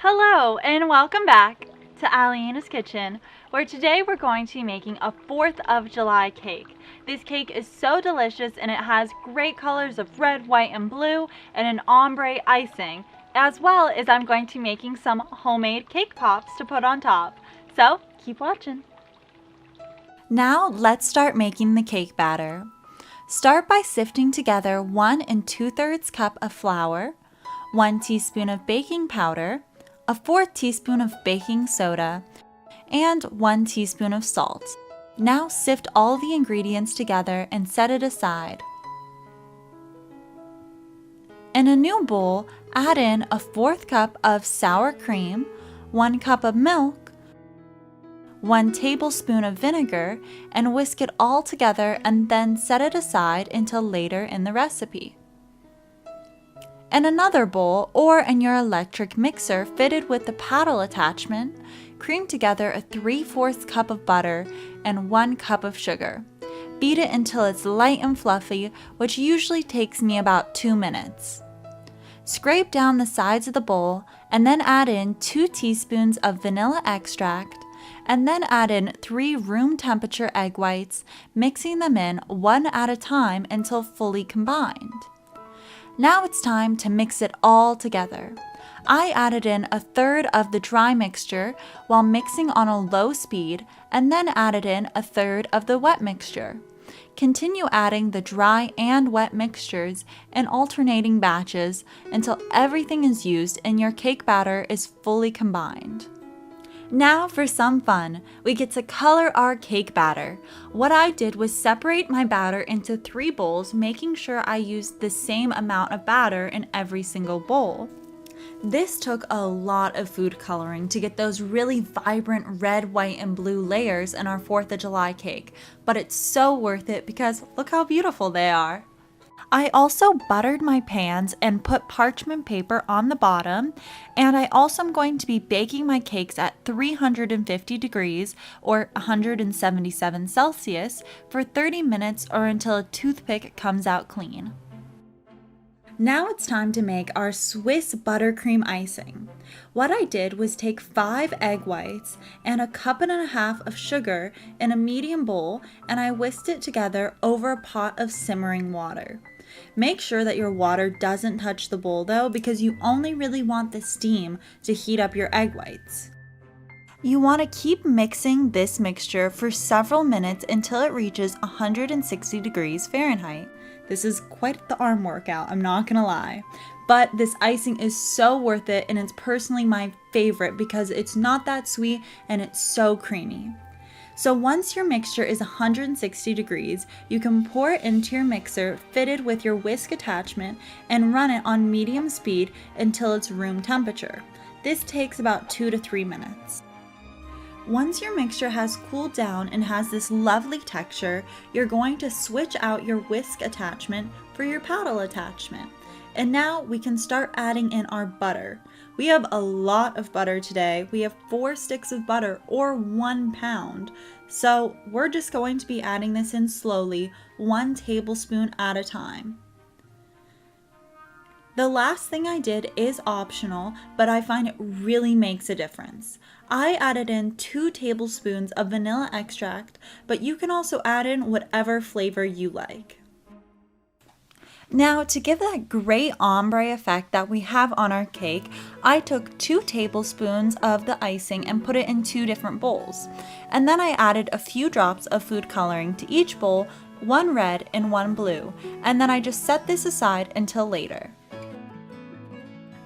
Hello and welcome back to Alyena's Kitchen, where today we're going to be making a 4th of July cake. This cake is so delicious and it has great colors of red, white, and blue and an ombre icing, as well as I'm going to be making some homemade cake pops to put on top. So keep watching. Now let's start making the cake batter. Start by sifting together 1 2/3 cup of flour, 1 teaspoon of baking powder, a 4th teaspoon of baking soda, and 1 teaspoon of salt. Now sift all the ingredients together and set it aside. In a new bowl, add in a 1/4 cup of sour cream, 1 cup of milk, 1 tablespoon of vinegar, and whisk it all together and then set it aside until later in the recipe. In another bowl or in your electric mixer fitted with the paddle attachment, cream together a 3/4 cup of butter and 1 cup of sugar. Beat it until it's light and fluffy, which usually takes me about 2 minutes. Scrape down the sides of the bowl and then add in 2 teaspoons of vanilla extract and then add in 3 room temperature egg whites, mixing them in one at a time until fully combined. Now it's time to mix it all together. I added in a 1/3 of the dry mixture while mixing on a low speed and then added in a 1/3 of the wet mixture. Continue adding the dry and wet mixtures in alternating batches until everything is used and your cake batter is fully combined. Now for some fun, we get to color our cake batter. What I did was separate my batter into 3 bowls, making sure I used the same amount of batter in every single bowl. This took a lot of food coloring to get those really vibrant red, white, and blue layers in our 4th of July cake, but it's so worth it because look how beautiful they are. I also buttered my pans and put parchment paper on the bottom, and I also am going to be baking my cakes at 350 degrees or 177 Celsius for 30 minutes or until a toothpick comes out clean. Now it's time to make our Swiss buttercream icing. What I did was take 5 egg whites and a 1.5 cups of sugar in a medium bowl, and I whisked it together over a pot of simmering water. Make sure that your water doesn't touch the bowl though, because you only really want the steam to heat up your egg whites. You want to keep mixing this mixture for several minutes until it reaches 160 degrees Fahrenheit. This is quite the arm workout, I'm not gonna lie. But this icing is so worth it, and it's personally my favorite because it's not that sweet and it's so creamy. So once your mixture is 160 degrees, you can pour it into your mixer fitted with your whisk attachment and run it on medium speed until it's room temperature. This takes about 2 to 3 minutes. Once your mixture has cooled down and has this lovely texture, you're going to switch out your whisk attachment for your paddle attachment. And now we can start adding in our butter. We have a lot of butter today. We have 4 sticks of butter or 1 pound. So we're just going to be adding this in slowly, 1 tablespoon at a time. The last thing I did is optional, but I find it really makes a difference. I added in 2 tablespoons of vanilla extract, but you can also add in whatever flavor you like. Now, to give that great ombre effect that we have on our cake, I took 2 tablespoons of the icing and put it in 2 different bowls. And then I added a few drops of food coloring to each bowl, 1 red and 1 blue, and then I just set this aside until later.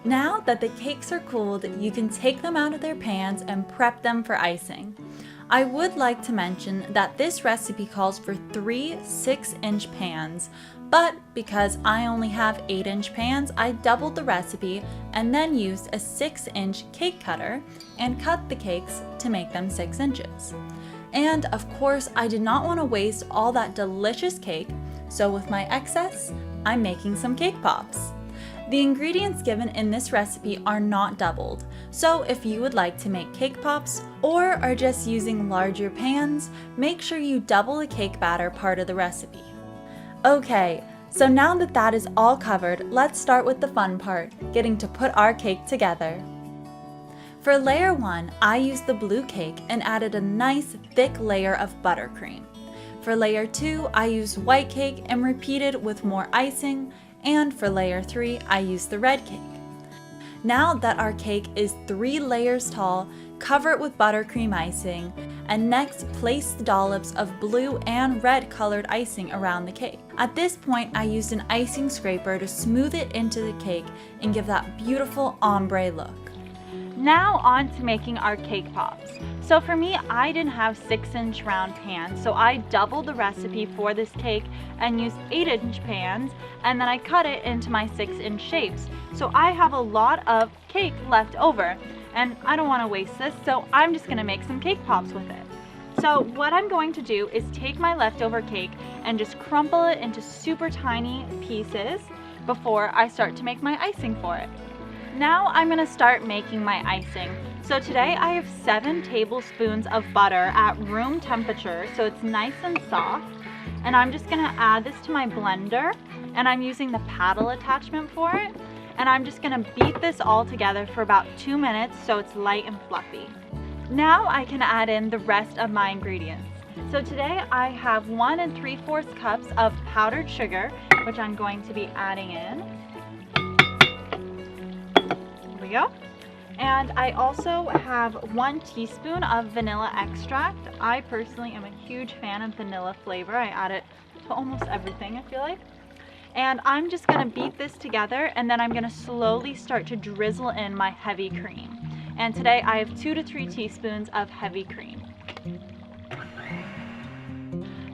Now that the cakes are cooled, you can take them out of their pans and prep them for icing. I would like to mention that this recipe calls for 3 6-inch pans, but because I only have 8-inch pans, I doubled the recipe and then used a 6-inch cake cutter and cut the cakes to make them 6 inches. And of course, I did not want to waste all that delicious cake, so with my excess, I'm making some cake pops. The ingredients given in this recipe are not doubled, so if you would like to make cake pops or are just using larger pans, make sure you double the cake batter part of the recipe. Okay, so now that that is all covered, let's start with the fun part, getting to put our cake together. For layer 1, I used the blue cake and added a nice thick layer of buttercream. For layer 2, I used white cake and repeated with more icing, and for layer 3, I used the red cake. Now that our cake is 3 layers tall, cover it with buttercream icing, and next place the dollops of blue and red colored icing around the cake. At this point, I used an icing scraper to smooth it into the cake and give that beautiful ombre look. Now on to making our cake pops. So for me, I didn't have 6-inch round pans, so I doubled the recipe for this cake and used 8-inch pans, and then I cut it into my 6-inch shapes. So I have a lot of cake left over, and I don't want to waste this, so I'm just going to make some cake pops with it. So what I'm going to do is take my leftover cake and just crumble it into super tiny pieces before I start to make my icing for it. Now I'm going to start making my icing. So today I have 7 tablespoons of butter at room temperature, so it's nice and soft. And I'm just going to add this to my blender, and I'm using the paddle attachment for it. And I'm just going to beat this all together for about 2 minutes so it's light and fluffy. Now I can add in the rest of my ingredients. So today I have 1 3/4 cups of powdered sugar, which I'm going to be adding in. There we go. And I also have 1 teaspoon of vanilla extract. I personally am a huge fan of vanilla flavor. I add it to almost everything, I feel like. And I'm just going to beat this together, and then I'm going to slowly start to drizzle in my heavy cream. And today I have 2 to 3 teaspoons of heavy cream.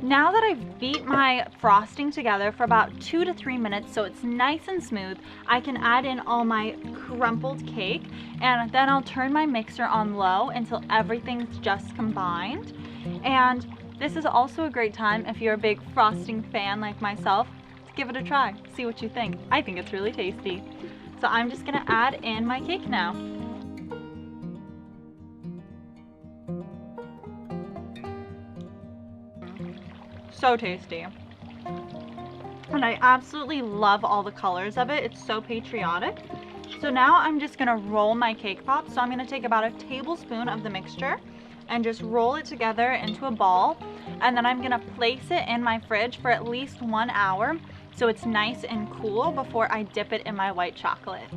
Now that I've beat my frosting together for about 2 to 3 minutes so it's nice and smooth, I can add in all my crumpled cake, and then I'll turn my mixer on low until everything's just combined. And this is also a great time, if you're a big frosting fan like myself, to give it a try, see what you think. I think it's really tasty. So I'm just gonna add in my cake now. So tasty. And I absolutely love all the colors of it. It's so patriotic. So now I'm just gonna roll my cake pop. So I'm gonna take about a tablespoon of the mixture and just roll it together into a ball. And then I'm gonna place it in my fridge for at least 1 hour so it's nice and cool before I dip it in my white chocolate.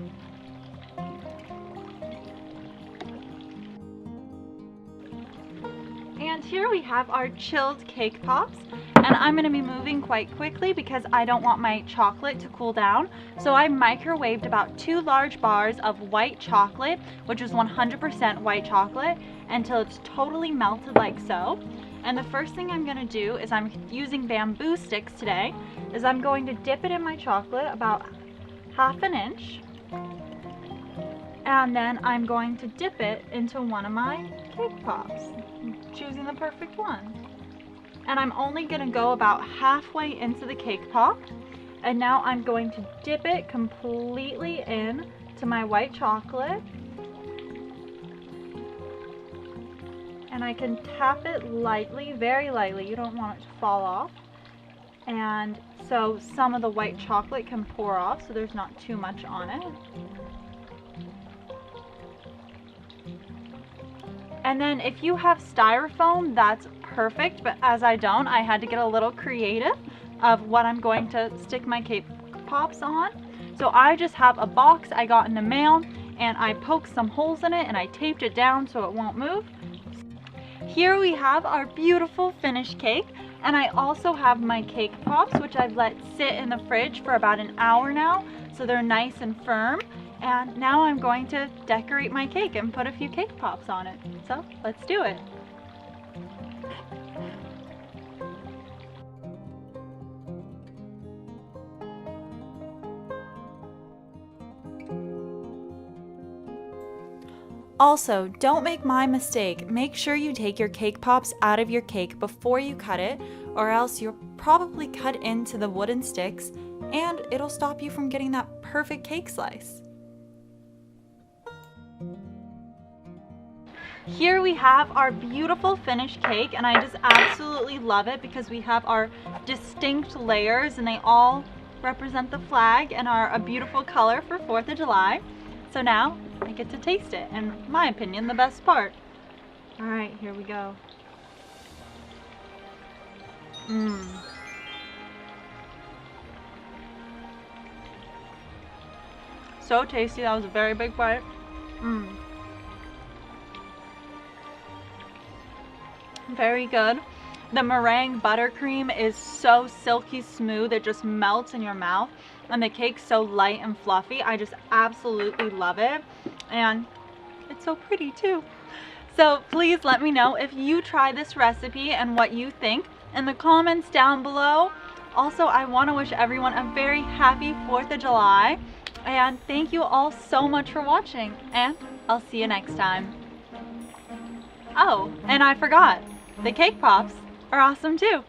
And here we have our chilled cake pops, and I'm going to be moving quite quickly because I don't want my chocolate to cool down. So I microwaved about 2 large bars of white chocolate, which is 100% white chocolate, until it's totally melted like so. And the first thing I'm going to do is, I'm using bamboo sticks today, is I'm going to dip it in my chocolate about 1/2 inch. And then I'm going to dip it into one of my cake pops, choosing the perfect one. And I'm only going to go about halfway into the cake pop. And now I'm going to dip it completely in to my white chocolate. And I can tap it lightly, very lightly. You don't want it to fall off. And so some of the white chocolate can pour off, so there's not too much on it. And then if you have styrofoam, that's perfect, but as I don't, I had to get a little creative of what I'm going to stick my cake pops on. So I just have a box I got in the mail, and I poked some holes in it and I taped it down so it won't move. Here we have our beautiful finished cake, and I also have my cake pops, which I've let sit in the fridge for about an hour now, so they're nice and firm. And now I'm going to decorate my cake and put a few cake pops on it. So let's do it. Also, don't make my mistake. Make sure you take your cake pops out of your cake before you cut it, or else you'll probably cut into the wooden sticks and it'll stop you from getting that perfect cake slice. Here we have our beautiful finished cake, and I just absolutely love it because we have our distinct layers and they all represent the flag and are a beautiful color for 4th of July. So now I get to taste it, and in my opinion, the best part. All right, here we go. So tasty. That was a very big bite. Very good. The meringue buttercream is so silky smooth, it just melts in your mouth, and the cake's so light and fluffy. I just absolutely love it, and it's so pretty too. So please let me know if you try this recipe and what you think in the comments down below. Also, I want to wish everyone a very happy 4th of July, and thank you all so much for watching, and I'll see you next time. Oh, and I forgot, the cake pops are awesome too.